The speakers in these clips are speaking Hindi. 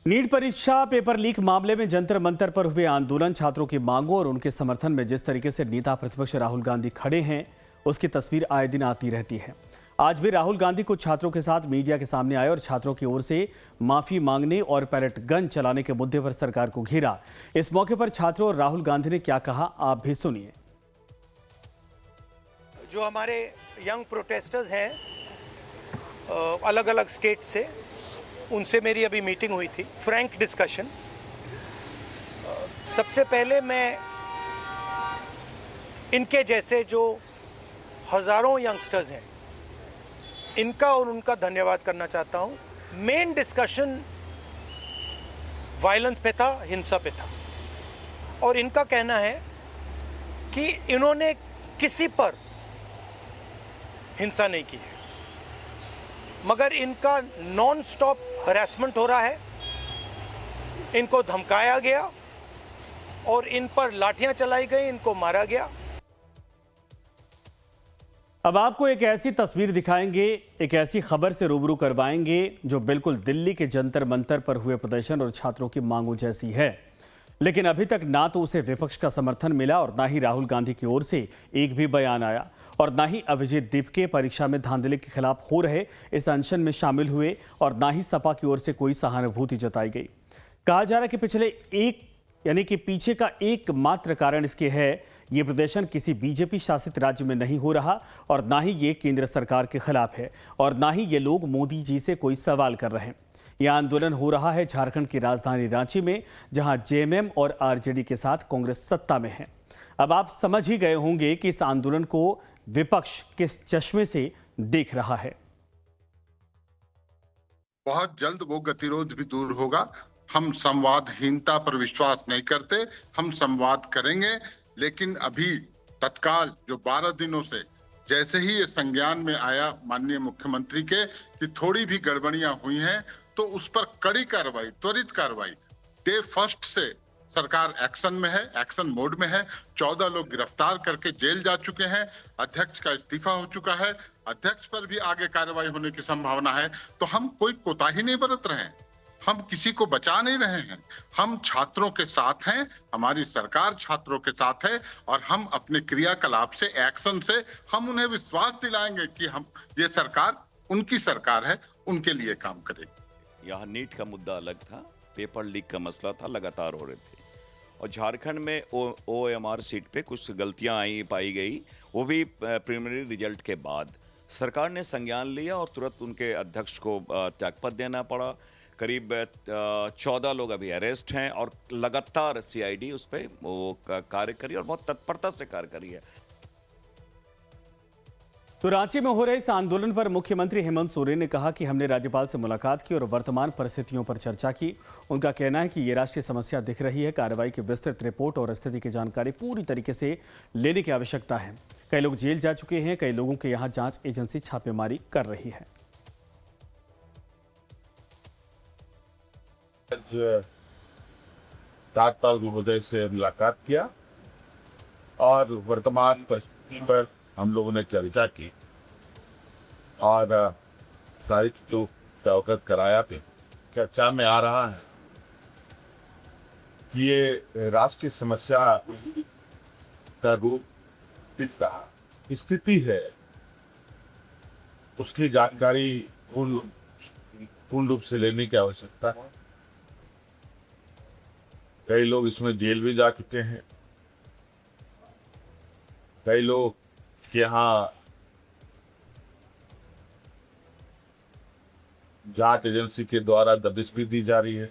नीट परीक्षा पेपर लीक मामले में जंतर मंतर पर हुए आंदोलन, छात्रों की मांगों और उनके समर्थन में जिस तरीके से नेता प्रतिपक्ष राहुल गांधी खड़े हैं, उसकी तस्वीर आए दिन आती रहती है। आज भी राहुल गांधी कुछ छात्रों के साथ मीडिया के सामने आए और छात्रों की ओर से माफी मांगने और पैलेट गन चलाने के मुद्दे पर सरकार को घेरा। इस मौके पर छात्रों और राहुल गांधी ने क्या कहा, आप भी सुनिए। जो हमारे यंग प्रोटेस्टर्स हैं अलग अलग स्टेट से, उनसे मेरी अभी मीटिंग हुई थी, फ्रैंक डिस्कशन। सबसे पहले मैं इनके जैसे जो हज़ारों यंगस्टर्स हैं, इनका और उनका धन्यवाद करना चाहता हूं। मेन डिस्कशन वायलेंस पे था, हिंसा पे था, और इनका कहना है कि इन्होंने किसी पर हिंसा नहीं की है, मगर इनका नॉन स्टॉप हरासमेंट हो रहा है, इनको धमकाया गया और इन पर लाठियां चलाई गई, इनको मारा गया। अब आपको एक ऐसी तस्वीर दिखाएंगे, एक ऐसी खबर से रूबरू करवाएंगे जो बिल्कुल दिल्ली के जंतर मंतर पर हुए प्रदर्शन और छात्रों की मांगों जैसी है। लेकिन अभी तक ना तो उसे विपक्ष का समर्थन मिला और ना ही राहुल गांधी की ओर से एक भी बयान आया, और ना ही अभिजीत दीपके परीक्षा में धांधली के खिलाफ हो रहे इस अनशन में शामिल हुए, और ना ही सपा की ओर से कोई सहानुभूति जताई गई। कहा जा रहा है कि पीछे का एकमात्र कारण इसके है, ये प्रदर्शन किसी बीजेपी शासित राज्य में नहीं हो रहा, और ना ही ये केंद्र सरकार के खिलाफ है, और ना ही ये लोग मोदी जी से कोई सवाल कर रहे हैं। यह आंदोलन हो रहा है झारखंड की राजधानी रांची में, जहां जेएमएम और आरजेडी के साथ कांग्रेस सत्ता में है। अब आप समझ ही गए होंगे कि इस आंदोलन को विपक्ष किस चश्मे से देख रहा है। बहुत जल्द वो गतिरोध भी दूर होगा। हम संवादहीनता पर विश्वास नहीं करते, हम संवाद करेंगे, लेकिन अभी तत्काल जो 12 दिनों से जैसे ही ये संज्ञान में आया माननीय मुख्यमंत्री के कि थोड़ी भी गड़बड़ियां हुई हैं, तो उस पर कड़ी कार्रवाई, त्वरित कार्रवाई, डे फर्स्ट से सरकार एक्शन में है, एक्शन मोड में है। 14 लोग गिरफ्तार करके जेल जा चुके हैं, अध्यक्ष का इस्तीफा हो चुका है, अध्यक्ष पर भी आगे कार्रवाई होने की संभावना है। तो हम कोई कोताही नहीं बरत रहे हैं, हम किसी को बचा नहीं रहे हैं, हम छात्रों के साथ हैं, हमारी सरकार छात्रों के साथ है, और हम अपने क्रियाकलाप से, एक्शन से हम उन्हें विश्वास दिलाएंगे कि हम ये सरकार उनकी सरकार है, उनके लिए काम करेगी। यहाँ नीट का मुद्दा अलग था, पेपर लीक का मसला था, लगातार हो रहे थे, और झारखंड में OMR सीट पे कुछ गलतियां पाई गई, वो भी प्रिलिमिनरी रिजल्ट के बाद सरकार ने संज्ञान लिया और तुरंत उनके अध्यक्ष को त्यागपत्र देना पड़ा। करीब 14 लोग अभी अरेस्ट हैं, और लगातार CID उस पर वो कार्य करी और बहुत तत्परता से कार्य करी है। तो रांची में हो रहे इस आंदोलन पर मुख्यमंत्री हेमंत सोरेन ने कहा कि हमने राज्यपाल से मुलाकात की और वर्तमान परिस्थितियों पर चर्चा की। उनका कहना है कि ये राष्ट्रीय समस्या दिख रही है, कार्रवाई की विस्तृत रिपोर्ट और स्थिति की जानकारी पूरी तरीके से लेने की आवश्यकता है। कई लोग जेल जा चुके हैं, कई लोगों के यहाँ जांच एजेंसी छापेमारी कर रही है। राज्यपाल महोदय से मुलाकात किया और वर्तमान परिस्थिति पर हम लोगों ने चर्चा की, और सारी चीजों से अवगत कराया। पे चर्चा में आ रहा है कि ये राष्ट्रीय समस्या का रूप इस रहा स्थिति है, उसकी जानकारी पूर्ण रूप से लेने की आवश्यकता है। कई लोग इसमें जेल भी जा चुके हैं, कई लोग यहाँ जांच एजेंसी के द्वारा दबिश भी दी जा रही है।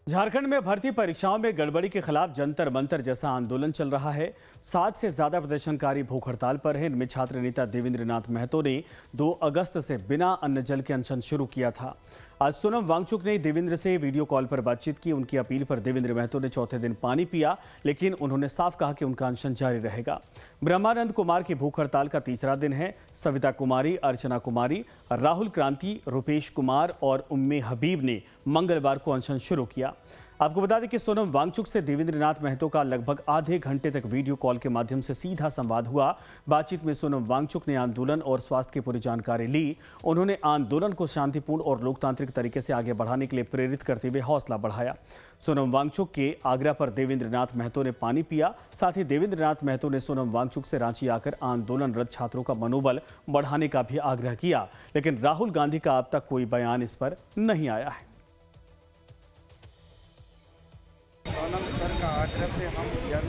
झारखंड में भर्ती परीक्षाओं में गड़बड़ी के खिलाफ जंतर मंतर जैसा आंदोलन चल रहा है। 7 से ज्यादा प्रदर्शनकारी भूख हड़ताल पर हैं। इनमें छात्र नेता देवेंद्र नाथ महतो ने 2 अगस्त से बिना अन्न जल के अनशन शुरू किया था। आज सोनम वांगचुक ने देवेंद्र से वीडियो कॉल पर बातचीत की। उनकी अपील पर देवेंद्र महतो ने चौथे दिन पानी पिया, लेकिन उन्होंने साफ कहा कि उनका अनशन जारी रहेगा। ब्रह्मानंद कुमार की भूख हड़ताल का तीसरा दिन है। सविता कुमारी, अर्चना कुमारी, राहुल क्रांति, रुपेश कुमार और उम्मे हबीब ने मंगलवार को अनशन शुरू किया। आपको बता दें कि सोनम वांगचुक से देवेंद्र नाथ महतो का लगभग आधे घंटे तक वीडियो कॉल के माध्यम से सीधा संवाद हुआ। बातचीत में सोनम वांगचुक ने आंदोलन और स्वास्थ्य की पूरी जानकारी ली। उन्होंने आंदोलन को शांतिपूर्ण और लोकतांत्रिक तरीके से आगे बढ़ाने के लिए प्रेरित करते हुए हौसला बढ़ाया। सोनम वांगचुक के आग्रह पर देवेंद्र नाथ महतो ने पानी पिया। साथ ही देवेंद्र नाथ महतो ने सोनम वांगचुक से रांची आकर आंदोलनरत छात्रों का मनोबल बढ़ाने का भी आग्रह किया, लेकिन राहुल गांधी का अब तक कोई बयान इस पर नहीं आया है। सोनम सर का आग्रह से हम जन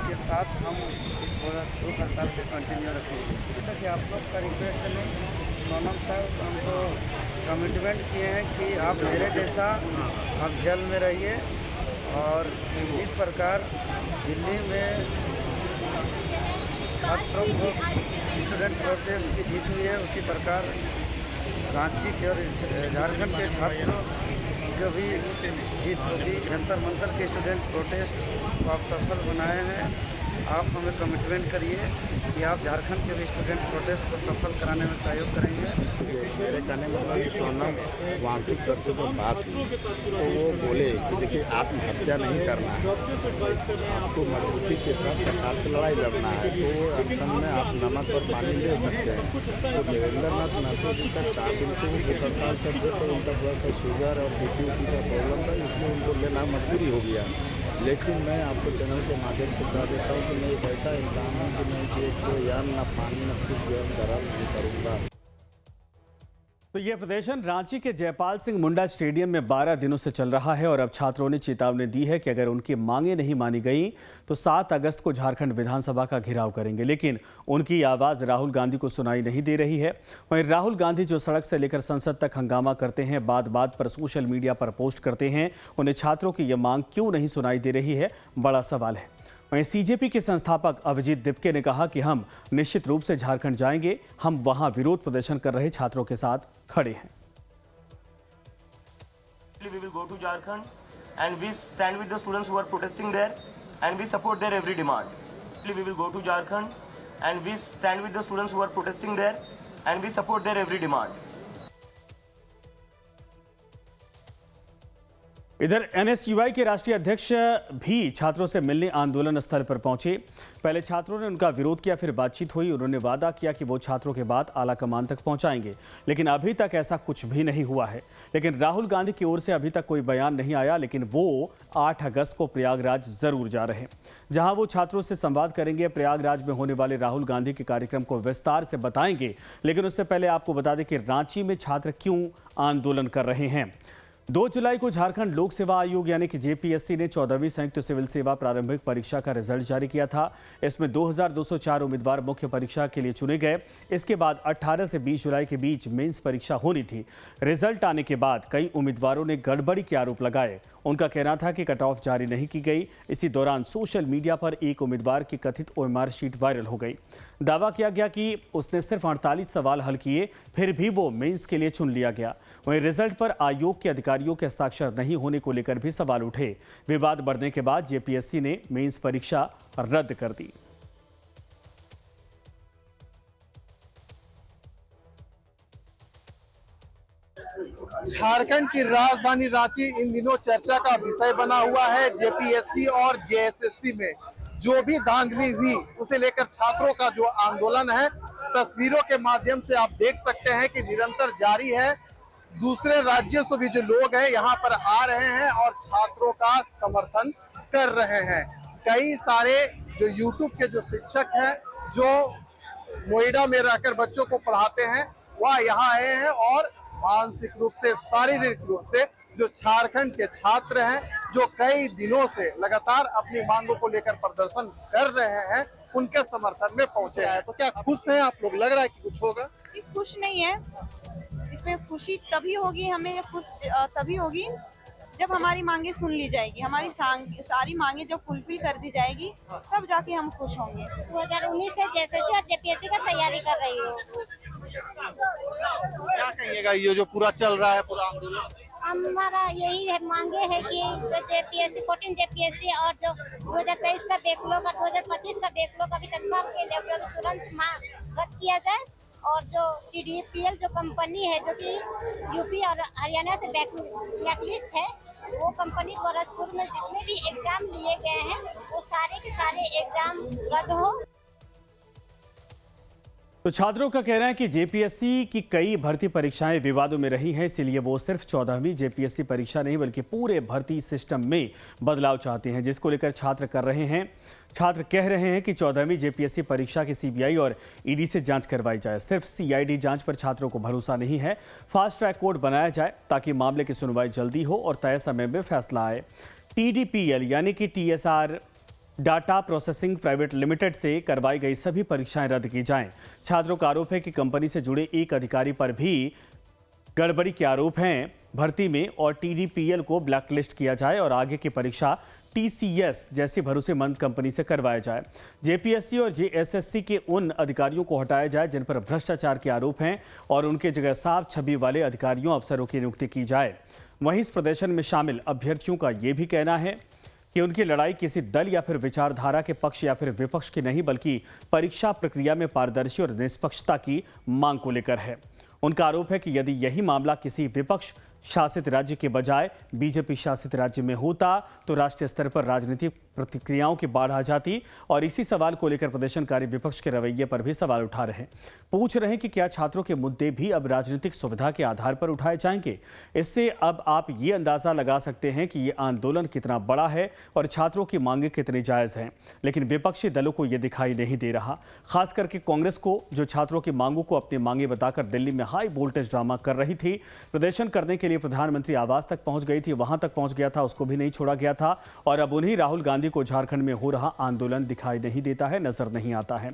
के साथ हम इस भूख हड़ताल को कंटिन्यू रखेंगे। तक आप लोग का रिक्वेस्ट चले, सोनम सर हमको कमिटमेंट किए हैं कि आप मेरे जैसा आप जल में रहिए, और इस प्रकार दिल्ली में छात्रों को स्टूडेंट प्रोटेस्ट की जीत हुई है, उसी प्रकार रांची के और झारखंड के छात्रों जो भी जीत होगी। जंतर मंतर के स्टूडेंट प्रोटेस्ट को आप सफल बनाए हैं। आप हमें कमिटमेंट करिए कि आप झारखंड के भी स्टूडेंट प्रोटेस्ट को सफल कराने में सहयोग करेंगे। मेरे कहने मतलब सोनम वांगचुक सर से जो बात हुई तो वो बोले कि देखिए आत्महत्या नहीं करना है, आपको मजबूती के साथ सरकार से लड़ाई लड़ना है, तो अक्सर में आप नमक और पानी ले सकते हैं। तो देवेंद्र नाथ महतो जी का 4 दिन से वो भूख हड़ताल करते, तो उनका थोड़ा सा शुगर और बीपी का प्रॉब्लम था, इसलिए उनको लेना मजबूरी हो गया। लेकिन मैं आपको चैनल के माध्यम से बता देता हूँ कि मैं एक ऐसा इंसान हूँ कि मैं कि कोई यार ना पानी न कुछ गरम नहीं करूँगा। तो यह प्रदर्शन रांची के जयपाल सिंह मुंडा स्टेडियम में 12 दिनों से चल रहा है और अब छात्रों ने चेतावनी दी है कि अगर उनकी मांगें नहीं मानी गई तो 7 अगस्त को झारखंड विधानसभा का घेराव करेंगे। लेकिन उनकी आवाज़ राहुल गांधी को सुनाई नहीं दे रही है। वहीं राहुल गांधी जो सड़क से लेकर संसद तक हंगामा करते हैं, बात पर सोशल मीडिया पर पोस्ट करते हैं, उन्हें छात्रों की यह मांग क्यों नहीं सुनाई दे रही है, बड़ा सवाल है। वहीं सीजेपी के संस्थापक अभिजीत दिपके ने कहा कि हम निश्चित रूप से झारखंड जाएंगे, हम वहां विरोध प्रदर्शन कर रहे छात्रों के साथ खड़े हैं। We will go to Jharkhand and we stand with the students who are protesting there and we support their every demand. We will go to Jharkhand and we stand with the students who are protesting there and we support their every demand. इधर एनएसयूआई के राष्ट्रीय अध्यक्ष भी छात्रों से मिलने आंदोलन स्थल पर पहुंचे। पहले छात्रों ने उनका विरोध किया, फिर बातचीत हुई। उन्होंने वादा किया कि वो छात्रों के बात आला कमान तक पहुंचाएंगे, लेकिन अभी तक ऐसा कुछ भी नहीं हुआ है। लेकिन राहुल गांधी की ओर से अभी तक कोई बयान नहीं आया, लेकिन वो 8 अगस्त को प्रयागराज जरूर जा रहे हैं, जहां वो छात्रों से संवाद करेंगे। प्रयागराज में होने वाले राहुल गांधी के कार्यक्रम को विस्तार से बताएंगे, लेकिन उससे पहले आपको बता दें कि रांची में छात्र क्यों आंदोलन कर रहे हैं। 2 जुलाई को झारखंड लोक सेवा आयोग यानी कि जेपीएससी ने 14वीं संयुक्त सिविल सेवा प्रारंभिक परीक्षा का रिजल्ट जारी किया था। इसमें 2204 उम्मीदवार मुख्य परीक्षा के लिए चुने गए। इसके बाद 18 से 20 जुलाई के बीच मेंस परीक्षा होनी थी। रिजल्ट आने के बाद कई उम्मीदवारों ने गड़बड़ी के आरोप लगाए। उनका कहना था कि कट ऑफ जारी नहीं की गई। इसी दौरान सोशल मीडिया पर एक उम्मीदवार की कथित ओएमआर शीट वायरल हो गई। दावा किया गया कि उसने सिर्फ 48 सवाल हल किए, फिर भी वो मेंस के लिए चुन लिया गया। वहीं रिजल्ट पर आयोग के अधिकारियों के हस्ताक्षर नहीं होने को लेकर भी सवाल उठे। विवाद बढ़ने के बाद जेपीएससी ने मेंस परीक्षा रद्द कर दी। झारखंड की राजधानी रांची इन दिनों चर्चा का विषय बना हुआ है। जेपीएससी और जेएसएससी में जो भी धांधली हुई उसे लेकर छात्रों का जो आंदोलन है, तस्वीरों के माध्यम से आप देख सकते हैं कि निरंतर जारी है। दूसरे राज्यों से भी जो लोग हैं यहाँ पर आ रहे हैं और छात्रों का समर्थन कर रहे हैं। कई सारे जो यूट्यूब के जो शिक्षक हैं, जो नोएडा में रहकर बच्चों को पढ़ाते हैं, वह यहाँ आए हैं और मानसिक रूप से, शारीरिक रूप से जो झारखंड के छात्र हैं, जो कई दिनों से लगातार अपनी मांगों को लेकर प्रदर्शन कर रहे हैं, उनके समर्थन में पहुंचे हैं। तो क्या खुश हैं आप लोग? लग रहा है कि कुछ होगा? खुश नहीं है। इसमें खुशी तभी होगी, हमें खुश तभी होगी जब हमारी मांगे सुन ली जाएगी, हमारी सारी मांगे जब फुलफिल कर दी जाएगी, तब जाके हम खुश होंगे। 2019 से जेएसएससी और जेपीएससी का तैयारी कर रही हूँ। क्या कहिएगा ये जो पूरा चल रहा है पूरा आंदोलन? हमारा यही है, मांगे है कि जो जेपीएससी 14 जेपीएससी और जो 2023 का बैकलॉग और 2025 का बैकलॉग अभी तत्काल के लिए तुरंत रद्द किया जाए, और जो टीडीपीएल जो कंपनी है जो कि यूपी और हरियाणा से ब्लैकलिस्ट है, वो कंपनी गोरखपुर में जितने भी एग्जाम लिए गए हैं वो सारे के सारे एग्जाम रद्द हो। तो छात्रों का कहना है कि जेपीएससी की कई भर्ती परीक्षाएं विवादों में रही हैं, इसलिए वो सिर्फ 14वीं जेपीएससी परीक्षा नहीं बल्कि पूरे भर्ती सिस्टम में बदलाव चाहते हैं, जिसको लेकर छात्र कह रहे हैं कि 14वीं जेपीएससी परीक्षा की सीबीआई और ईडी से जांच करवाई जाए। सिर्फ सीआईडी जांच पर छात्रों को भरोसा नहीं है। फास्ट ट्रैक कोर्ट बनाया जाए ताकि मामले की सुनवाई जल्दी हो और तय समय में फैसला आए। टीडीपीएल यानी कि TSR data processing private limited से करवाई गई सभी परीक्षाएं रद्द की जाएं। छात्रों का आरोप है कि कंपनी से जुड़े एक अधिकारी पर भी गड़बड़ी के आरोप हैं भर्ती में और टीडीपीएल को ब्लैकलिस्ट किया जाए और आगे की परीक्षा टीसीएस जैसी भरोसेमंद कंपनी से करवाया जाए। जेपीएससी और जेएसएससी के उन अधिकारियों को हटाया जाए जिन पर भ्रष्टाचार के आरोप हैं और उनके जगह साफ छवि वाले अधिकारियों अफसरों की नियुक्ति की जाए। वहीं इस प्रदर्शन में शामिल अभ्यर्थियों का ये भी कहना है कि उनकी लड़ाई किसी दल या फिर विचारधारा के पक्ष या फिर विपक्ष की नहीं बल्कि परीक्षा प्रक्रिया में पारदर्शी और निष्पक्षता की मांग को लेकर है। उनका आरोप है कि यदि यही मामला किसी विपक्ष शासित राज्य के बजाय बीजेपी शासित राज्य में होता तो राष्ट्रीय स्तर पर राजनीतिक प्रतिक्रियाओं की बाढ़ आ जाती और इसी सवाल को लेकर प्रदर्शनकारी विपक्ष के रवैये पर भी सवाल उठा रहे हैं। पूछ रहे हैं कि क्या छात्रों के मुद्दे भी अब राजनीतिक सुविधा के आधार पर उठाए जाएंगे। इससे अब आप ये अंदाजा लगा सकते हैं कि ये आंदोलन कितना बड़ा है और छात्रों की मांगे कितनी जायज हैं। लेकिन विपक्षी दलों को ये दिखाई नहीं दे रहा, खास करके कांग्रेस को, जो छात्रों की मांगों को अपनी मांगे बताकर दिल्ली में हाई वोल्टेज ड्रामा कर रही थी। प्रदर्शन करने के लिए प्रधानमंत्री आवास तक पहुंच गई थी, वहां तक पहुंच गया था, उसको भी नहीं छोड़ा गया था और अब उन्हीं राहुल गांधी को झारखंड में हो रहा आंदोलन दिखाई नहीं देता है, नजर नहीं आता है।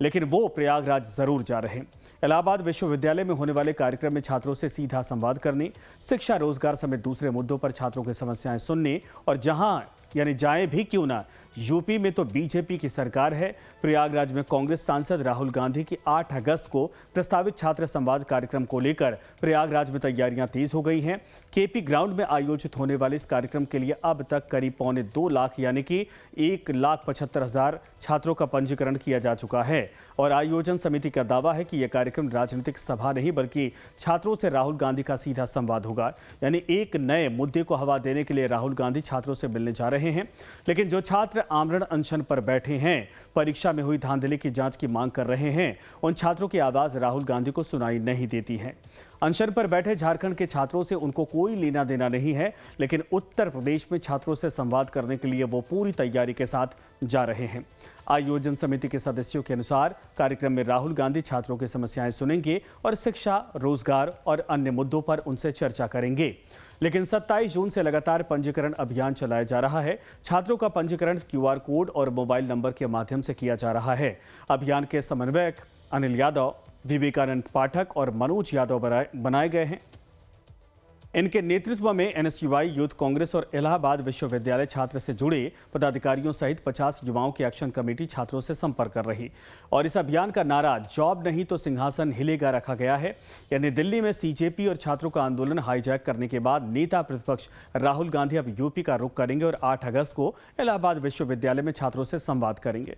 लेकिन वो प्रयागराज जरूर जा रहे हैं। इलाहाबाद विश्वविद्यालय में होने वाले कार्यक्रम में छात्रों से सीधा संवाद करने, शिक्षा, रोजगार समेत दूसरे मुद्दों पर छात्रों की समस्याएं सुनने और जहां यानी जाएं भी क्यों ना, यूपी में तो बीजेपी की सरकार है। प्रयागराज में कांग्रेस सांसद राहुल गांधी की 8 अगस्त को प्रस्तावित छात्र संवाद कार्यक्रम को लेकर प्रयागराज में तैयारियां तेज हो गई हैं। केपी ग्राउंड में आयोजित होने वाले इस कार्यक्रम के लिए अब तक करीब 1.25 लाख यानी कि 1,75,000 छात्रों का पंजीकरण किया जा चुका है और आयोजन समिति का दावा है कि यह कार्यक्रम राजनीतिक सभा नहीं बल्कि छात्रों से राहुल गांधी का सीधा संवाद होगा। यानी एक नए मुद्दे को हवा देने के लिए राहुल गांधी छात्रों से मिलने जा रहे हैं। लेकिन जो छात्र आमरण अनशन पर बैठे हैं, परीक्षा में हुई धांधली की जांच की मांग कर रहे हैं, उन छात्रों की आवाज राहुल गांधी को सुनाई नहीं देती है। अनशन पर बैठे झारखंड के छात्रों से उनको कोई लेना देना नहीं है, लेकिन उत्तर प्रदेश में छात्रों से संवाद करने के लिए वो पूरी तैयारी के साथ जा रहे हैं। आयोजन समिति के सदस्यों के अनुसार कार्यक्रम में राहुल गांधी छात्रों की समस्याएं सुनेंगे और शिक्षा, रोजगार और अन्य मुद्दों पर उनसे चर्चा करेंगे। लेकिन 27 जून से लगातार पंजीकरण अभियान चलाया जा रहा है। छात्रों का पंजीकरण QR कोड और मोबाइल नंबर के माध्यम से किया जा रहा है। अभियान के समन्वयक अनिल यादव, विवेकानंद पाठक और मनोज यादव बनाए गए हैं। इनके नेतृत्व में एनएसयूआई, यूथ कांग्रेस और इलाहाबाद विश्वविद्यालय छात्र से जुड़े पदाधिकारियों सहित 50 युवाओं की एक्शन कमेटी छात्रों से संपर्क कर रही और इस अभियान का नारा जॉब नहीं तो सिंहासन हिलेगा रखा गया है। यानी दिल्ली में सीजेपी और छात्रों का आंदोलन हाईजैक करने के बाद नेता प्रतिपक्ष राहुल गांधी अब यूपी का रुख करेंगे और 8 अगस्त को इलाहाबाद विश्वविद्यालय में छात्रों से संवाद करेंगे।